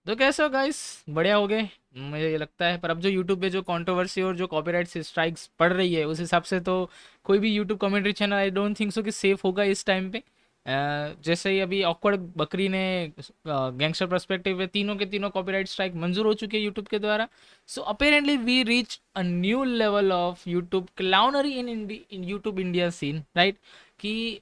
तो कैसे हो गाइस? बढ़िया हो गए मुझे ये लगता है। पर अब जो यूट्यूब पे जो कंट्रोवर्सी और जो कॉपीराइट स्ट्राइक्स पड़ रही है उस हिसाब से तो कोई भी YouTube commentary channel I don't think so कि सेफ होगा इस टाइम पे। जैसे ही अभी ऑकवर्ड बकरी ने गैंगस्टर पर्सपेक्टिव में तीनों के तीनों कॉपीराइट स्ट्राइक मंजूर हो चुके हैं यूट्यूब के द्वारा। So apparently we reach a new level of YouTube clownery in YouTube India scene, right? कि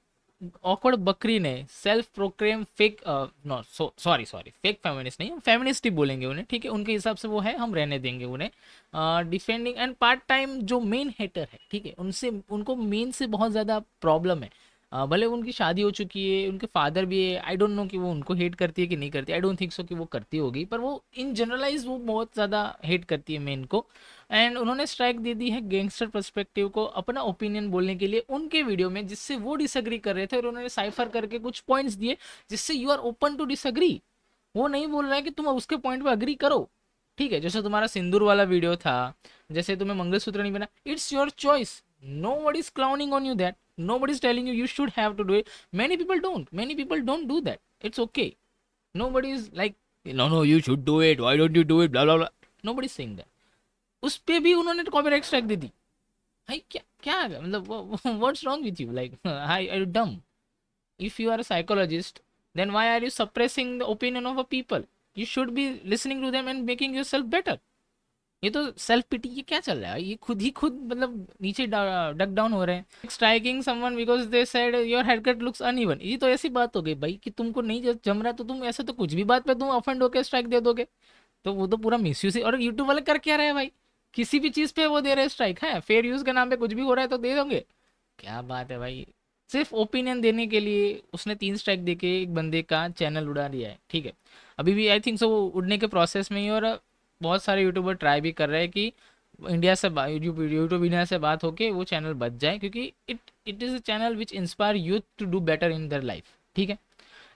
ऑकवर्ड बकरी ने self proclaim fake, no sorry sorry, fake feminist नहीं, हम फेमिनिस्ट ही बोलेंगे उन्हें, ठीक है? उनके हिसाब से वो है, हम रहने देंगे उन्हें। डिफेंडिंग एंड पार्ट टाइम जो मेन हेटर है, ठीक है, उनसे उनको मेन से बहुत ज़्यादा प्रॉब्लम है। भले उनकी शादी हो चुकी है, उनके फादर भी है, आई डोंट नो कि वो उनको हेट करती है कि नहीं करती, आई डोंट थिंक सो कि वो करती होगी, पर वो इन जनरलाइज वो बहुत ज़्यादा हेट करती है मेन को। एंड उन्होंने स्ट्राइक दे दी है गैंगस्टर पर्सपेक्टिव को अपना ओपिनियन बोलने के लिए उनके वीडियो में, जिससे वो डिसएग्री कर रहे थे, और उन्होंने साइफर करके कुछ पॉइंट्स दिए जिससे you are open to disagree. वो नहीं बोल रहा है कि तुम उसके पॉइंट पे अग्री करो, ठीक है? जैसे तुम्हारा सिंदूर वाला वीडियो था, जैसे तुम्हें मंगलसूत्र नहीं बना, it's your choice, nobody is clowning on you that, nobody is telling you you should have to do it. Many people don't do that. It's okay. Nobody is like, no no you should do it, why don't you do it, blah blah blah. Nobody is saying that. उस पे भी उन्होंने copyright strike दे दी। भाई क्या क्या है? मतलब what's wrong with you? Like I are dumb? If you are a psychologist, then why are you suppressing the opinion of a people? You should be listening to them and making yourself better. ये तो self पिटी, ये क्या चल रहा है? ये खुद ही खुद मतलब नीचे डक डाउन हो रहे हैं। Striking someone because they said your haircut looks uneven, ये तो ऐसी बात हो गई भाई कि तुमको नहीं जम रहा है तो तुम ऐसे तो कुछ भी बात पे तुम ऑफेंड होकर स्ट्राइक दे दोगे, तो वो तो पूरा मिसयूज है। और यूट्यूब वाले कर क्या रहे हैं भाई? किसी भी चीज़ पे वो दे रहे हैं स्ट्राइक, है फेयर यूज़ के नाम पे कुछ भी हो रहा है तो दे दोगे? क्या बात है भाई? सिर्फ ओपिनियन देने के लिए उसने 3 स्ट्राइक देके एक बंदे का चैनल उड़ा दिया है, ठीक है? अभी भी आई थिंक सो वो उड़ने के प्रोसेस में ही, और बहुत सारे यूट्यूबर ट्राई भी कर रहे हैं कि इंडिया से यूट्यूब यूट्यूब इंडिया से बात होके वो चैनल बच जाए, क्योंकि it is a channel which inspire youth to do better in their life, ठीक है?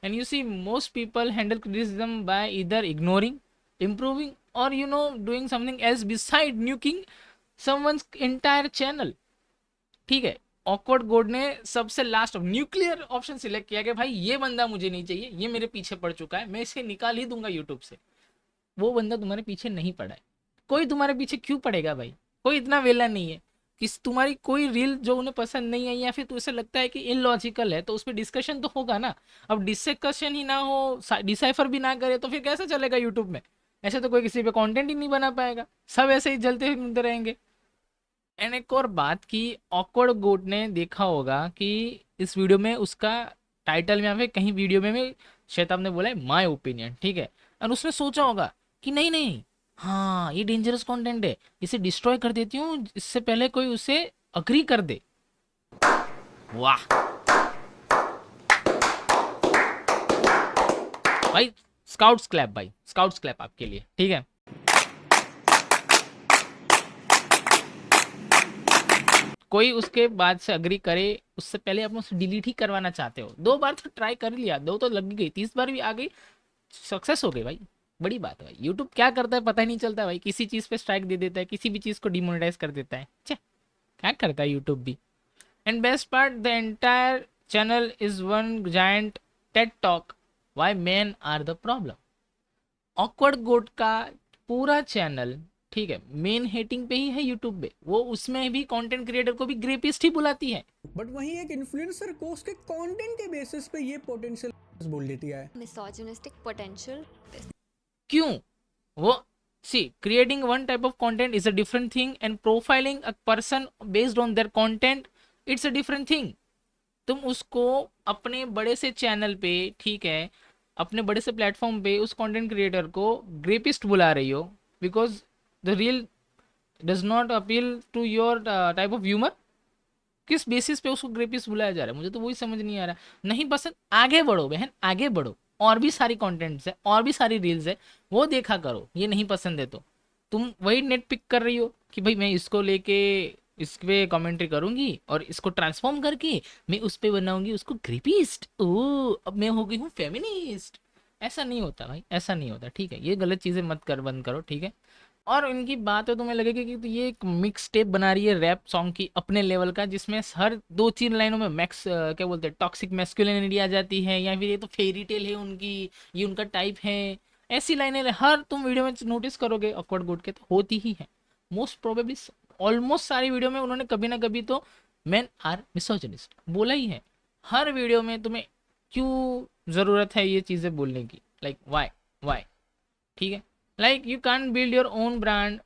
And you see most people handle criticism by either ignoring, improving, or doing something else beside nuking someone's entire channel, ठीक है? Awkward गोड ने सबसे last nuclear option select किया कि भाई ये बंदा मुझे नहीं चाहिए, ये मेरे पीछे पड़ चुका है, मैं इसे निकाल ही दूंगा यूट्यूब से। वो बंदा तुम्हारे पीछे नहीं पड़ा है। कोई तुम्हारे पीछे क्यों पड़ेगा भाई? कोई इतना वेला नहीं है कि तुम्हारी कोई रील जो उन्हें पसंद नहीं आई या फिर तुझे लगता है कि इलॉजिकल है तो उस पर डिस्कशन तो होगा ना। अब डिस्कशन ही ना हो, डिसाइफर भी ना करे, तो फिर कैसे चलेगा यूट्यूब में? ऐसे तो कोई किसी पे कंटेंट ही नहीं बना पाएगा, सब ऐसे ही जलते फिरते रहेंगे। एंड एक और बात कि ऑकवर्ड गोट ने देखा होगा कि इस वीडियो में उसका टाइटल में या फिर कहीं वीडियो में शैताब ने बोला है माय ओपिनियन, ठीक है? और उसने सोचा होगा कि नहीं नहीं, हाँ ये डेंजरस कंटेंट है, इसे डिस्ट्रॉय कर देती हूँ इससे पहले कोई उसे अग्री कर दे। वाह भाई, स्काउट्स क्लैप भाई, स्काउट्स क्लैप आपके लिए, ठीक है? कोई उसके बाद से अग्री करे उससे पहले आप उसे डिलीट ही करवाना चाहते हो। 2 बार तो ट्राई कर लिया, 2 तो लग गई, 30 बार भी आ गई, सक्सेस हो गई भाई। बड़ी बात है भाई। यूट्यूब क्या करता है पता ही नहीं चलता भाई, किसी चीज़ पे स्ट्राइक दे देता है, किसी भी चीज़ को डिमोनेटाइज कर देता है। छे, क्या करता है यूट्यूब भी। And best part, the entire channel is one giant TED talk, why men are the problem. Awkward goat का पूरा चैनल, ठीक है, मेन हेटिंग पे ही है यूट्यूब पे। वो उसमें भी कंटेंट क्रिएटर को भी ग्रेपिस्ट ही बुलाती है। बट वहीं एक इन्फ्लुएंसर को उसके कंटेंट के बेसिस पे ये पोटेंशियल बोल देती है मिसोजिनिस्टिक पोटेंशियल। क्यों? वो see creating one type of content is a different thing and profiling a person based on their content, it's a different thing. तुम उसको अपने बड़े से चैनल पे, ठीक है, अपने बड़े से प्लेटफॉर्म पे उस कंटेंट क्रिएटर को ग्रेपिस्ट बुला रही हो because the reel does not appeal to your type of humour. किस बेसिस पे उसको ग्रेपिस्ट बुलाया जा रहा है? मुझे तो वही समझ नहीं आ रहा। नहीं पसंद, आगे बढ़ो बहन, आगे बढ़ो, और भी सारी कंटेंट्स है, और भी सारी रील्स है, वो देखा करो। ये नहीं पसंद है तो तुम वही नेट पिक कर रही हो कि भाई मैं इसको लेके इस पे कमेंट्री करूंगी और इसको ट्रांसफॉर्म करके मैं उस पे बनाऊंगी उसको ग्रेपिस्ट, ओ अब मैं हो गई हूँ फेमिनिस्ट। ऐसा नहीं होता भाई, ऐसा नहीं होता, ठीक है? ये गलत चीज़ें मत कर, बंद करो, ठीक है? और इनकी बात है तुम्हें लगेगी कि तो ये एक मिक्स टेप बना रही है रैप सॉन्ग की अपने लेवल का, जिसमें हर 2-3 लाइनों में मैक्स क्या बोलते हैं टॉक्सिक मैस्कुलिनिटी आ जाती है, या फिर ये तो फेरी टेल है उनकी, ये उनका टाइप है। ऐसी लाइनें हर तुम वीडियो में नोटिस करोगे ऑकवर्ड गुड के तो होती ही है। मोस्ट प्रोबेबली ऑलमोस्ट सारी वीडियो में उन्होंने कभी ना कभी तो मेन आर मिसोजिनिस्ट बोला ही है। हर वीडियो में तुम्हें क्यों ज़रूरत है ये चीज़ें बोलने की, लाइक वाई, ठीक है। Like you can build your own brand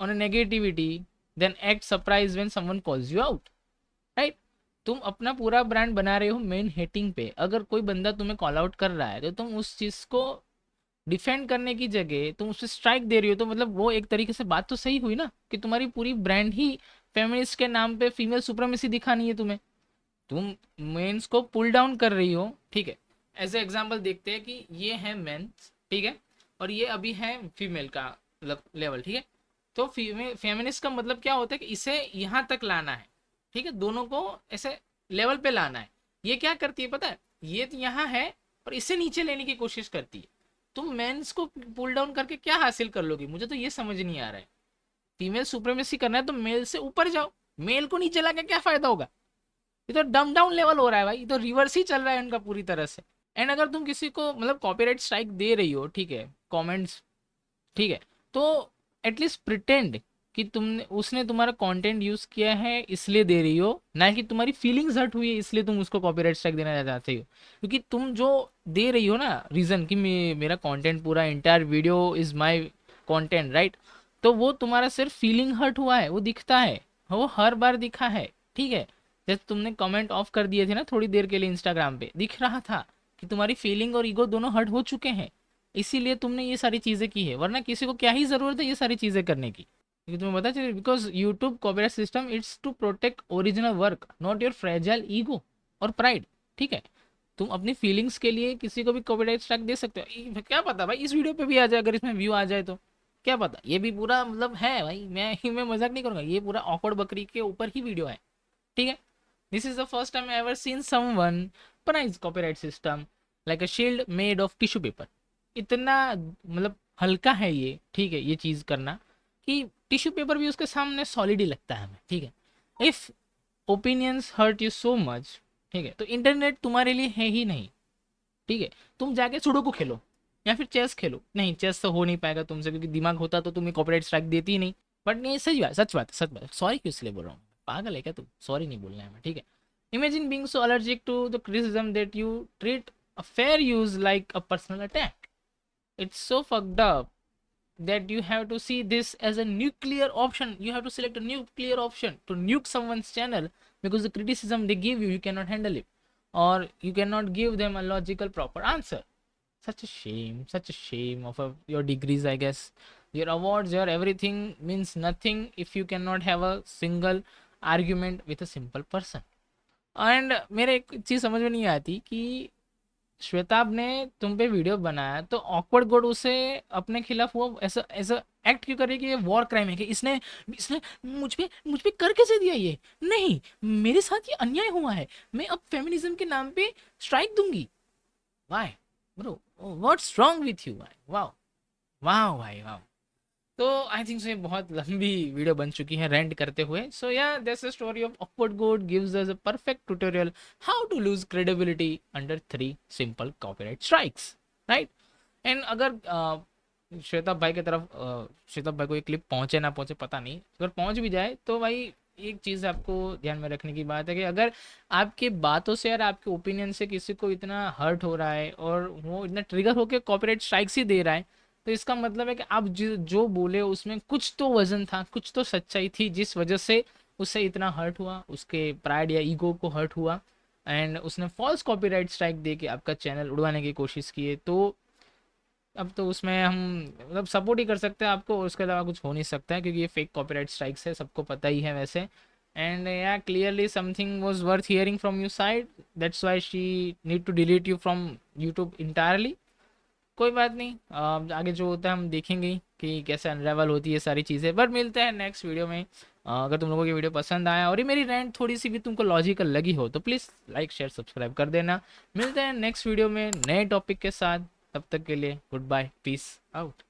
on a negativity then act surprise when someone calls you out, right. तुम अपना पूरा ब्रांड बना रहे हो मेन हेटिंग पे, अगर कोई बंदा तुम्हें कॉल आउट कर रहा है तो तुम उस चीज़ को डिफेंड करने की जगह तुम उसे स्ट्राइक दे रही हो, तो मतलब वो एक तरीके से बात तो सही हुई ना कि तुम्हारी पूरी ब्रांड ही फेमिनिस्ट के नाम पे फीमेल सुप्रीमेसी दिखानी है तुम्हें, तुम मेंस को पुल डाउन कर रही हो, ठीक है। एज ए एग्जांपल देखते हैं कि ये है मेंस, ठीक है, और ये अभी है फीमेल का लेवल, ठीक है। तो फीमेल फेमिनिस्ट का मतलब क्या होता है कि इसे यहाँ तक लाना है, ठीक है, दोनों को ऐसे लेवल पे लाना है। ये क्या करती है पता है, ये तो यहाँ है और इसे नीचे लेने की कोशिश करती है। तुम मेंस को पुल डाउन करके क्या हासिल कर लोगी, मुझे तो ये समझ नहीं आ रहा है। फीमेल सुप्रीमेसी करना है तो मेल से ऊपर जाओ, मेल को नीचे लाके क्या फायदा होगा। ये तो डम डाउन लेवल हो रहा है भाई, ये तो रिवर्स ही चल रहा है उनका पूरी तरह से। एंड अगर तुम किसी को मतलब कॉपीराइट स्ट्राइक दे रही हो, ठीक है, कमेंट्स, ठीक है, तो एटलीस्ट प्रिटेंड कि तुमने उसने तुम्हारा कंटेंट यूज किया है इसलिए दे रही हो, ना कि तुम्हारी फीलिंग्स हर्ट हुई है इसलिए तुम उसको कॉपीराइट स्ट्राइक देना चाहते हो। क्योंकि तुम जो दे रही हो ना रीजन कि मेरा कंटेंट पूरा entire video is my content, right, तो वो तुम्हारा सिर्फ फीलिंग हर्ट हुआ है, वो दिखता है, वो हर बार दिखा है, ठीक है। जैसे तुमने कमेंट ऑफ कर दिए थे ना थोड़ी देर के लिए इंस्टाग्राम पे, दिख रहा था कि तुम्हारी फीलिंग और ईगो दोनों हर्ट हो चुके हैं, इसीलिए तुमने ये सारी चीज़ें की है, वरना किसी को क्या ही ज़रूरत है ये सारी चीज़ें करने की। क्योंकि तुम्हें पता चले because YouTube copyright system it's to protect original work not your fragile ego और प्राइड, ठीक है। तुम अपनी फीलिंग्स के लिए किसी को भी कॉपीराइट स्ट्राइक दे सकते हो, क्या पता भाई इस वीडियो पे भी आ जाए, अगर इसमें व्यू आ जाए तो क्या पता, ये भी पूरा मतलब है भाई, मैं मजाक नहीं करूँगा, ये पूरा ऑकवर्ड बकरी के ऊपर ही वीडियो है, ठीक है। This is the first time I ever seen someone praise copyright system like a shield made of tissue paper. इतना मतलब हल्का है ये, ठीक है, ये चीज़ करना कि टिश्यू पेपर भी उसके सामने सॉलिड ही लगता है हमें, ठीक है। If opinions hurt you so much, ठीक है, तो इंटरनेट तुम्हारे लिए है ही नहीं, ठीक है। तुम जाके सुडोकू खेलो या फिर चेस खेलो, नहीं चेस तो हो नहीं पाएगा तुमसे क्योंकि दिमाग होता तो तुम्हें कॉपीराइट स्ट्राइक देती ही नहीं। बट नहीं सही बात, सच बात, सॉरी क्यों इसलिए बोल रहा हूँ, पागल है क्या तू, सॉरी नहीं बोलना है हमें, ठीक है। Imagine being so allergic to the criticism that you treat a fair use like a personal attack. It's so fucked up that you have to see this as a nuclear option, you have to select a nuclear option to nuke someone's channel because the criticism they give you you cannot handle it, or you cannot give them a logical proper answer. Such a shame of your degrees, I guess. Your awards, your everything means nothing if you cannot have a single argument with a simple person. And मेरे एक चीज़ समझ में नहीं आती कि श्वेताब ने तुम पे वीडियो बनाया तो ऑकवर्ड गोड उसे अपने खिलाफ वो ऐसा ऐसा एक्ट क्यों करे कि ये वॉर क्राइम है, कि इसने इसने मुझ पे कर कैसे दिया, ये नहीं मेरे साथ ये अन्याय हुआ है, मैं अब फेमिनिज्म के नाम पे स्ट्राइक दूंगी। Y bro, what's wrong with you भाई, वाओ वाओ भाई वाओ। तो आई थिंक सो ये बहुत लंबी वीडियो बन चुकी है रेंट करते हुए। So yeah that's the story of awkward goat gives us a perfect tutorial how to lose credibility under 3 simple copyright strikes, right. And अगर श्वेता भाई की तरफ श्वेता भाई को ये क्लिप पहुंचे ना पहुंचे पता नहीं, अगर पहुंच भी जाए तो भाई एक चीज़ आपको ध्यान में रखने की बात है कि अगर आपकी बातों से और आपके ओपिनियन से किसी को इतना हर्ट हो रहा है और वो इतना ट्रिगर होकर कॉपीराइट स्ट्राइक्स ही दे रहा है, तो इसका मतलब है कि आप जो बोले उसमें कुछ तो वजन था, कुछ तो सच्चाई थी जिस वजह से उससे इतना हर्ट हुआ, उसके प्राइड या ईगो को हर्ट हुआ एंड उसने फॉल्स कॉपीराइट स्ट्राइक दे के आपका चैनल उड़वाने की कोशिश की है। तो अब तो उसमें हम मतलब सपोर्ट ही कर सकते हैं आपको, उसके अलावा कुछ हो नहीं सकता है क्योंकि ये फेक कॉपीराइट स्ट्राइक्स है, सबको पता ही है वैसे। And yeah clearly something was worth hearing from you side, that's why she need to delete you from YouTube entirely. कोई बात नहीं, आगे जो होता है हम देखेंगे ही कि कैसे अनरेवल होती है सारी चीज़ें। बट मिलते हैं नेक्स्ट वीडियो में। अगर तुम लोगों की वीडियो पसंद आया और ये मेरी रेंट थोड़ी सी भी तुमको लॉजिकल लगी हो तो प्लीज़ लाइक शेयर सब्सक्राइब कर देना। मिलते हैं नेक्स्ट वीडियो में नए टॉपिक के साथ, तब तक के लिए गुड बाय, पीस आउट।